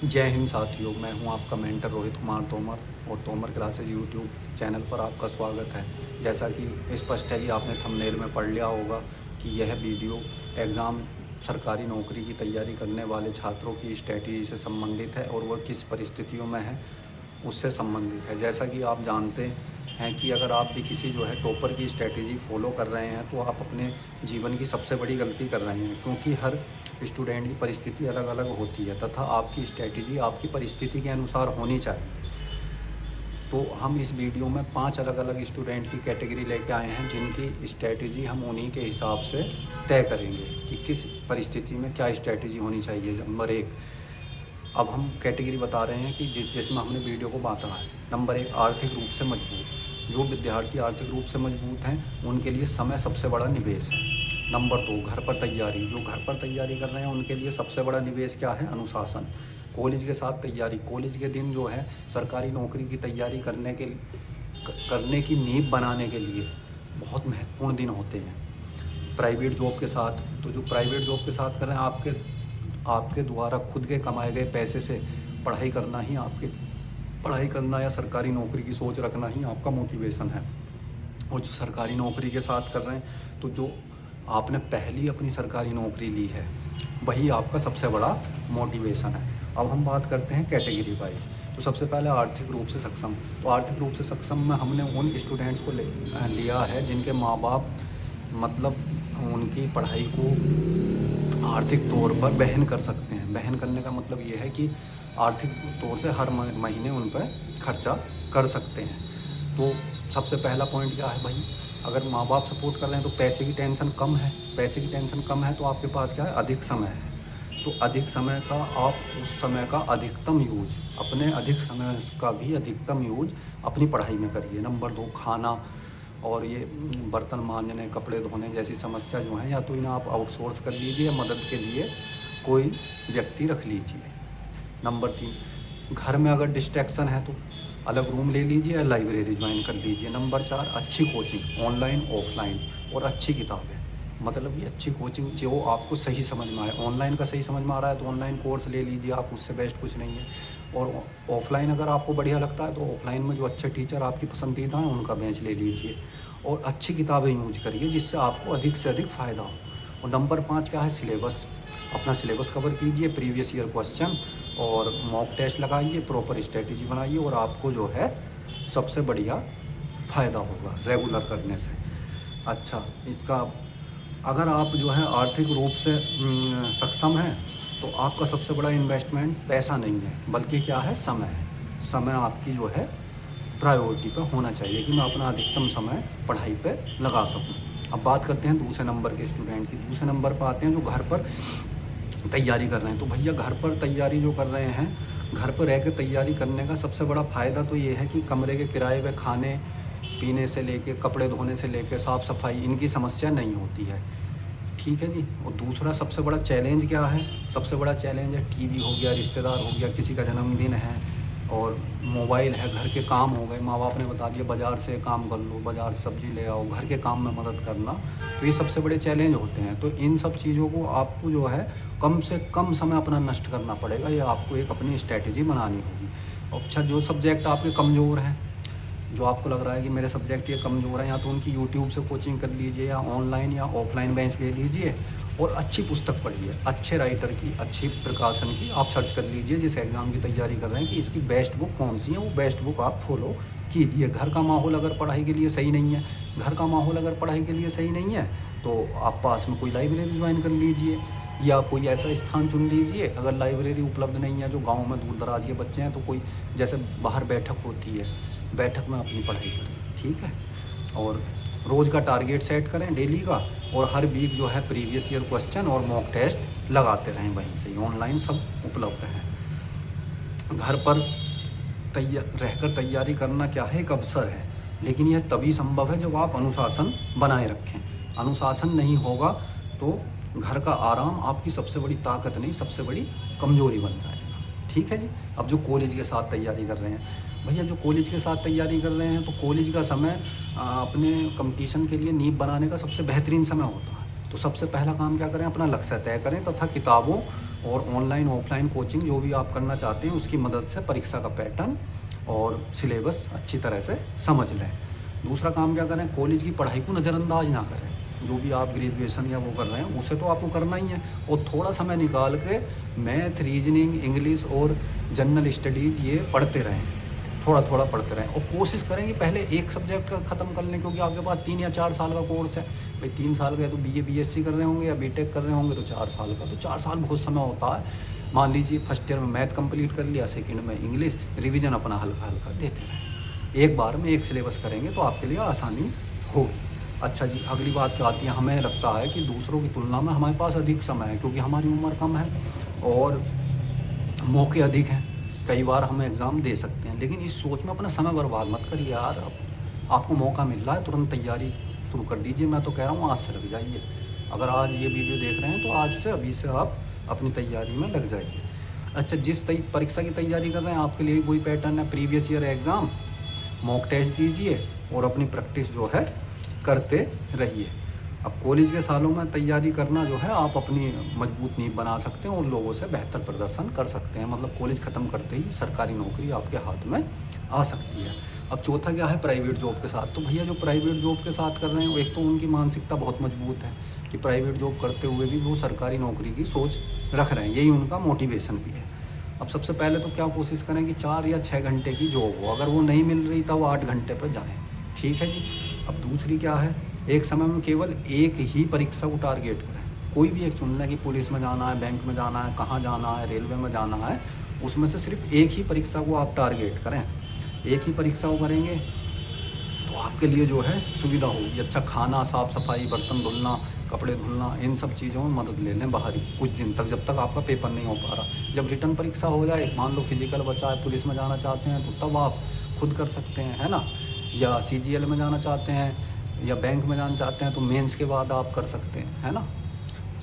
जय हिंद साथियों, मैं हूं आपका मेंटर रोहित कुमार तोमर और तोमर क्लासेज यूट्यूब चैनल पर आपका स्वागत है। जैसा कि स्पष्ट है कि आपने थंबनेल में पढ़ लिया होगा कि यह वीडियो एग्ज़ाम सरकारी नौकरी की तैयारी करने वाले छात्रों की स्ट्रैटेजी से संबंधित है और वह किस परिस्थितियों में है उससे संबंधित है। जैसा कि आप जानते हैं कि अगर आप भी किसी टॉपर की स्ट्रैटेजी फॉलो कर रहे हैं तो आप अपने जीवन की सबसे बड़ी गलती कर रहे हैं, क्योंकि हर स्टूडेंट की परिस्थिति अलग अलग होती है तथा आपकी स्ट्रैटेजी आपकी परिस्थिति के अनुसार होनी चाहिए। तो हम इस वीडियो में 5 अलग अलग स्टूडेंट की कैटेगरी लेके आए हैं, जिनकी स्ट्रैटेजी हम उन्हीं के हिसाब से तय करेंगे कि किस परिस्थिति में क्या स्ट्रैटेजी होनी चाहिए। नंबर 1, अब हम कैटेगरी बता रहे हैं कि जिसमें हमने वीडियो को बांटा है। नंबर 1, आर्थिक रूप से मजबूत। जो विद्यार्थी आर्थिक रूप से मजबूत हैं उनके लिए समय सबसे बड़ा निवेश है। नंबर 2, घर पर तैयारी। जो घर पर तैयारी कर रहे हैं उनके लिए सबसे बड़ा निवेश क्या है? अनुशासन। कॉलेज के साथ तैयारी। कॉलेज के दिन सरकारी नौकरी की तैयारी करने की नींव बनाने के लिए बहुत महत्वपूर्ण दिन होते हैं। प्राइवेट जॉब के साथ, तो जो प्राइवेट जॉब के साथ कर रहे हैं, आपके द्वारा खुद के कमाए गए पैसे से पढ़ाई करना या सरकारी नौकरी की सोच रखना ही आपका मोटिवेशन है। और जो सरकारी नौकरी के साथ कर रहे हैं, तो जो आपने पहली अपनी सरकारी नौकरी ली है वही आपका सबसे बड़ा मोटिवेशन है। अब हम बात करते हैं कैटेगरी वाइज। तो सबसे पहले आर्थिक रूप से सक्षम। तो आर्थिक रूप से सक्षम में हमने उन स्टूडेंट्स को लिया है जिनके माँ बाप उनकी पढ़ाई को आर्थिक तौर पर वहन कर सकते हैं। वहन करने का मतलब ये है कि आर्थिक तौर से हर महीने उन पर खर्चा कर सकते हैं। तो सबसे पहला पॉइंट क्या है भाई? अगर माँ बाप सपोर्ट कर रहे हैं तो पैसे की टेंशन कम है। पैसे की टेंशन कम है तो आपके पास क्या है? अधिक समय है। तो अधिक समय का आप उस समय का अधिकतम यूज, अपने अधिक समय का भी अधिकतम यूज अपनी पढ़ाई में करिए। नंबर 2, खाना और ये बर्तन मांजने, कपड़े धोने जैसी समस्या जो है, या तो इन्हें आप आउटसोर्स कर लीजिए, मदद के लिए कोई व्यक्ति रख लीजिए। नंबर 3, घर में अगर डिस्ट्रैक्शन है तो अलग रूम ले लीजिए या लाइब्रेरी ज्वाइन कर लीजिए। नंबर 4, अच्छी कोचिंग, ऑनलाइन ऑफलाइन, और अच्छी किताबें। मतलब ये अच्छी कोचिंग जो आपको सही समझ में आए। ऑनलाइन का सही समझ में आ रहा है तो ऑनलाइन कोर्स ले लीजिए आप, उससे बेस्ट कुछ नहीं है। और ऑफलाइन अगर आपको बढ़िया लगता है तो ऑफलाइन में जो अच्छे टीचर आपकी पसंदीदा हैं उनका बेंच ले लीजिए। और अच्छी किताबें यूज करिए जिससे आपको अधिक से अधिक फ़ायदा हो। और नंबर 5 क्या है? सिलेबस। अपना सिलेबस कवर कीजिए, प्रीवियस ईयर क्वेश्चन और मॉक टेस्ट लगाइए, प्रॉपर स्ट्रेटेजी बनाइए और आपको सबसे बढ़िया फ़ायदा होगा रेगुलर करने से। अच्छा, इसका अगर आप आर्थिक रूप से सक्षम हैं तो आपका सबसे बड़ा इन्वेस्टमेंट पैसा नहीं है, बल्कि क्या है? समय है। समय आपकी प्रायोरिटी पे होना चाहिए कि मैं अपना अधिकतम समय पढ़ाई पे लगा सकूं। अब बात करते हैं दूसरे नंबर के स्टूडेंट की। दूसरे नंबर पर आते हैं जो घर पर तैयारी कर रहे हैं। तो भैया घर पर तैयारी जो कर रहे हैं, घर पर रह कर तैयारी करने का सबसे बड़ा फ़ायदा तो ये है कि कमरे के किराए व खाने पीने से लेके, कपड़े धोने से लेके, साफ़ सफाई, इनकी समस्या नहीं होती है। ठीक है जी। और दूसरा सबसे बड़ा चैलेंज क्या है? सबसे बड़ा चैलेंज है टीवी हो गया, रिश्तेदार हो गया, किसी का जन्मदिन है, और मोबाइल है, घर के काम हो गए, माँ बाप ने बता दिया बाज़ार से काम कर लो, बाज़ार सब्ज़ी ले आओ, घर के काम में मदद करना। तो ये सबसे बड़े चैलेंज होते हैं। तो इन सब चीज़ों को आपको कम से कम समय अपना नष्ट करना पड़ेगा, या आपको एक अपनी स्ट्रैटेजी बनानी होगी। अच्छा, जो सब्जेक्ट आपके कमज़ोर हैं, जो आपको लग रहा है कि मेरे सब्जेक्ट ये कमज़ोर हैं, या तो उनकी यूट्यूब से कोचिंग कर लीजिए, या ऑनलाइन या ऑफलाइन बेंच ले लीजिए और अच्छी पुस्तक पढ़िए, अच्छे राइटर की, अच्छी प्रकाशन की आप सर्च कर लीजिए जिस एग्ज़ाम की तैयारी कर रहे हैं कि इसकी बेस्ट बुक कौन सी है, वो बेस्ट बुक आप फॉलो कीजिए। घर का माहौल अगर पढ़ाई के लिए सही नहीं है, तो आप पास में कोई लाइब्रेरी ज्वाइन कर लीजिए, या कोई ऐसा स्थान चुन लीजिए। अगर लाइब्रेरी उपलब्ध नहीं है, जो गाँव में दूर दराज के बच्चे हैं, तो कोई जैसे बाहर बैठक होती है, बैठक में अपनी पढ़ाई करें। ठीक है। और रोज़ का टारगेट सेट करें डेली का, और हर वीक प्रीवियस ईयर क्वेश्चन और मॉक टेस्ट लगाते रहें। वहीं से ऑनलाइन सब उपलब्ध है। घर पर रहकर तैयारी करना क्या है? एक अवसर है, लेकिन यह तभी संभव है जब आप अनुशासन बनाए रखें। अनुशासन नहीं होगा तो घर का आराम आपकी सबसे बड़ी ताकत नहीं, सबसे बड़ी कमज़ोरी बन जाएगा। ठीक है जी। अब जो कॉलेज के साथ तैयारी कर रहे हैं भैया, जो कॉलेज के साथ तैयारी कर रहे हैं, तो कॉलेज का समय अपने कंपटीशन के लिए नींव बनाने का सबसे बेहतरीन समय होता है। तो सबसे पहला काम क्या करें? अपना लक्ष्य तय करें तथा किताबों और ऑनलाइन ऑफलाइन कोचिंग जो भी आप करना चाहते हैं उसकी मदद से परीक्षा का पैटर्न और सिलेबस अच्छी तरह से समझ लें। दूसरा काम क्या करें, कॉलेज की पढ़ाई को नज़रअंदाज ना करें। जो भी आप ग्रेजुएशन या वो कर रहे हैं उसे तो आपको करना ही है, और थोड़ा समय निकाल के मैथ, रीजनिंग, इंग्लिश और जनरल स्टडीज़ ये पढ़ते रहें, थोड़ा थोड़ा पढ़ते रहें। और कोशिश करें कि पहले एक सब्जेक्ट का ख़त्म कर लें, क्योंकि आपके पास 3 या 4 साल का कोर्स है। भाई 3 साल का है तो BA BSc कर रहे होंगे या BTech कर रहे होंगे तो 4 साल का, तो 4 साल बहुत समय होता है। मान लीजिए फर्स्ट ईयर में मैथ कंप्लीट कर लिया, सेकेंड में इंग्लिश, रिवीजन अपना हल्का हल्का देते रहें। एक बार में एक सिलेबस करेंगे तो आपके लिए आसानी होगी। अच्छा जी, अगली बात क्या आती है, हमें लगता है कि दूसरों की तुलना में हमारे पास अधिक समय है, क्योंकि हमारी उम्र कम है और मौके अधिक हैं, कई बार हम एग्ज़ाम दे सकते हैं। लेकिन इस सोच में अपना समय बर्बाद मत करिए यार। आपको मौका मिल रहा है, तुरंत तैयारी शुरू कर दीजिए। मैं तो कह रहा हूँ आज से लग जाइए। अगर आज ये वीडियो देख रहे हैं तो आज से, अभी से आप अपनी तैयारी में लग जाइए। अच्छा, जिस परीक्षा की तैयारी कर रहे हैं आपके लिए वही पैटर्न है, previous year exam, mock test दीजिए और अपनी प्रैक्टिस जो है करते रहिए। अब कॉलेज के सालों में तैयारी करना जो है, आप अपनी मजबूत नींव बना सकते हैं और लोगों से बेहतर प्रदर्शन कर सकते हैं। मतलब कॉलेज ख़त्म करते ही सरकारी नौकरी आपके हाथ में आ सकती है। अब चौथा क्या है, प्राइवेट जॉब के साथ। तो भैया जो प्राइवेट जॉब के साथ कर रहे हैं, एक तो उनकी मानसिकता बहुत मजबूत है कि प्राइवेट जॉब करते हुए भी वो सरकारी नौकरी की सोच रख रहे हैं, यही उनका मोटिवेशन भी है। अब सबसे पहले तो क्या कोशिश करें कि 4 या 6 घंटे की जॉब हो, अगर वो नहीं मिल रही तो वो 8 घंटे पर जाएँ, ठीक है जी। अब दूसरी क्या है, एक समय में केवल एक ही परीक्षा को टारगेट करें। कोई भी एक चुन लें कि पुलिस में जाना है, बैंक में जाना है, कहाँ जाना है, रेलवे में जाना है, उसमें से सिर्फ एक ही परीक्षा को आप टारगेट करें। एक ही परीक्षा को करेंगे तो आपके लिए जो है सुविधा होगी। अच्छा खाना, साफ़ सफाई, बर्तन धुलना, कपड़े धुलना, इन सब चीज़ों में मदद ले लें बाहरी कुछ दिन तक, जब तक आपका पेपर नहीं हो पा रहा। जब रिटर्न परीक्षा हो जाए, मान लो फिजिकल बचा है, पुलिस में जाना चाहते हैं तो तब आप खुद कर सकते हैं, है ना। या CGL में जाना चाहते हैं या बैंक में जाना चाहते हैं तो मेंस के बाद आप कर सकते हैं, है ना।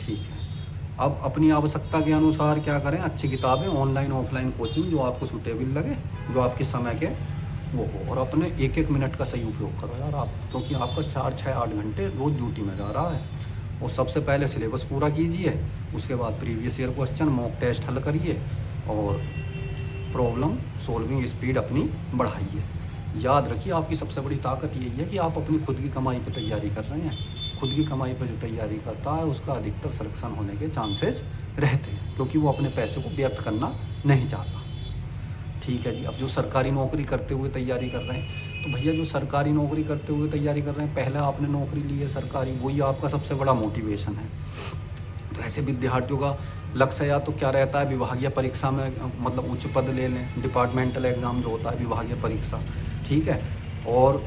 ठीक है, अब अपनी आवश्यकता के अनुसार क्या करें, अच्छी किताबें, ऑनलाइन ऑफलाइन कोचिंग जो आपको सूटेबल लगे, जो आपके समय के वो हो, और अपने एक एक मिनट का सही उपयोग करो यार आप, क्योंकि आपका 4, 6, 8 घंटे रोज़ ड्यूटी में जा रहा है। और सबसे पहले सिलेबस पूरा कीजिए, उसके बाद previous year question, mock test हल करिए और प्रॉब्लम सॉल्विंग स्पीड अपनी बढ़ाइए। याद रखिए, आपकी सबसे बड़ी ताकत यही है कि आप अपनी खुद की कमाई पर तैयारी कर रहे हैं। खुद की कमाई पर जो तैयारी करता है उसका अधिकतर सिलेक्शन होने के चांसेस रहते हैं, क्योंकि वो अपने पैसे को व्यर्थ करना नहीं चाहता। ठीक है जी। अब जो सरकारी नौकरी करते हुए तैयारी कर रहे हैं, तो भैया जो सरकारी नौकरी करते हुए तैयारी कर रहे हैं, पहले आपने नौकरी ली है सरकारी, वही आपका सबसे बड़ा मोटिवेशन है। तो ऐसे विद्यार्थियों का लक्ष्य या तो क्या रहता है, विभागीय परीक्षा में मतलब उच्च पद ले लें, डिपार्टमेंटल एग्ज़ाम जो होता है विभागीय परीक्षा, ठीक है। और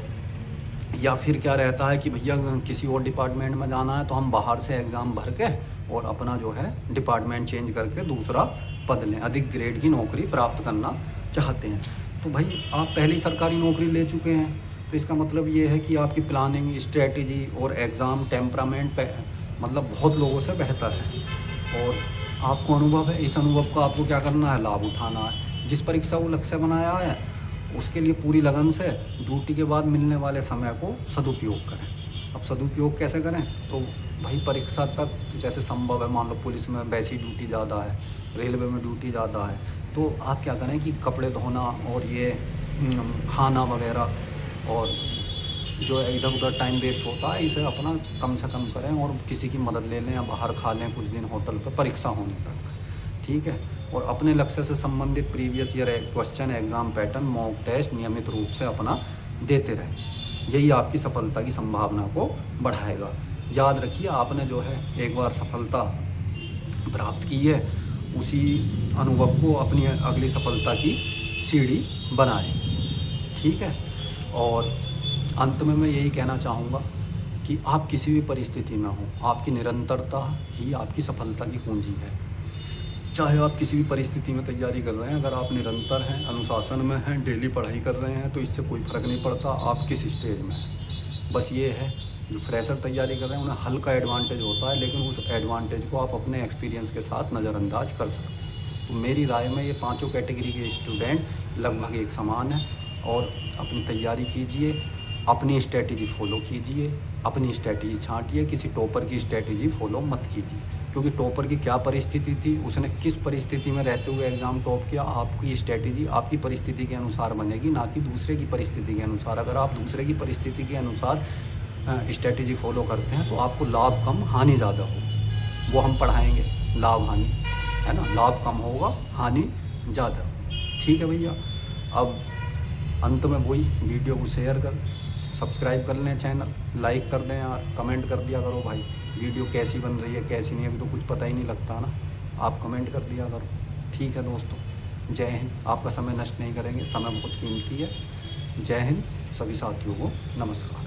या फिर क्या रहता है कि भैया किसी और डिपार्टमेंट में जाना है तो हम बाहर से एग्ज़ाम भर के और अपना जो है डिपार्टमेंट चेंज करके दूसरा पद लें, अधिक ग्रेड की नौकरी प्राप्त करना चाहते हैं। तो भाई आप पहली सरकारी नौकरी ले चुके हैं, तो इसका मतलब ये है कि आपकी प्लानिंग, स्ट्रेटजी और एग्ज़ाम टेम्परामेंट मतलब बहुत लोगों से बेहतर है और आपको अनुभव है। इस अनुभव का आपको क्या करना है, लाभ उठाना है। जिस परीक्षा को लक्ष्य बनाया है उसके लिए पूरी लगन से ड्यूटी के बाद मिलने वाले समय को सदुपयोग करें। अब सदुपयोग कैसे करें, तो भाई परीक्षा तक जैसे संभव है, मान लो पुलिस में वैसी ड्यूटी ज़्यादा है, रेलवे में ड्यूटी ज़्यादा है, तो आप क्या करें कि कपड़े धोना और ये खाना वगैरह और जो इधर उधर टाइम वेस्ट होता है, इसे अपना कम से कम करें और किसी की मदद ले लें या बाहर खा लें कुछ दिन होटल पर परीक्षा होने तक, ठीक है। और अपने लक्ष्य से संबंधित previous year question, exam pattern, mock test नियमित रूप से अपना देते रहें। यही आपकी सफलता की संभावना को बढ़ाएगा। याद रखिए, आपने जो है एक बार सफलता प्राप्त की है, उसी अनुभव को अपनी अगली सफलता की सीढ़ी बनाएं, ठीक है। और अंत में मैं यही कहना चाहूँगा कि आप किसी भी परिस्थिति में हो, आपकी निरंतरता ही आपकी सफलता की कुंजी है। चाहे आप किसी भी परिस्थिति में तैयारी कर रहे हैं, अगर आप निरंतर हैं, अनुशासन में हैं, डेली पढ़ाई कर रहे हैं, तो इससे कोई फ़र्क नहीं पड़ता आप किस स्टेज में हैं। बस ये है, जो फ्रेशर तैयारी कर रहे हैं उन्हें हल्का एडवांटेज होता है, लेकिन उस एडवांटेज को आप अपने एक्सपीरियंस के साथ नज़रअंदाज कर सकते हैं। तो मेरी राय में ये पाँचों कैटेगरी के स्टूडेंट लगभग एक समान हैं और अपनी तैयारी कीजिए, अपनी स्ट्रैटेजी फॉलो कीजिए, अपनी स्ट्रैटेजी छांटिए, किसी टॉपर की स्ट्रैटेजी फॉलो मत कीजिए। क्योंकि टॉपर की क्या परिस्थिति थी, उसने किस परिस्थिति में रहते हुए एग्ज़ाम टॉप किया, आपकी स्ट्रैटेजी आपकी परिस्थिति के अनुसार बनेगी, ना कि दूसरे की परिस्थिति के अनुसार। अगर आप दूसरे की परिस्थिति के अनुसार स्ट्रैटेजी फॉलो करते हैं तो आपको लाभ कम हानि ज़्यादा हो, वो हम पढ़ाएंगे, लाभ हानि, है ना। लाभ कम होगा, हानि ज़्यादा। ठीक है भैया। अब अंत में वही, वीडियो को शेयर कर, सब्सक्राइब कर लें चैनल, लाइक कर दें यार, कमेंट कर दिया करो भाई वीडियो कैसी बन रही है कैसी नहीं, अभी तो कुछ पता ही नहीं लगता ना, आप कमेंट कर दिया करो। ठीक है दोस्तों, जय हिंद। आपका समय नष्ट नहीं करेंगे, समय बहुत कीमती है। जय हिंद, सभी साथियों को नमस्कार।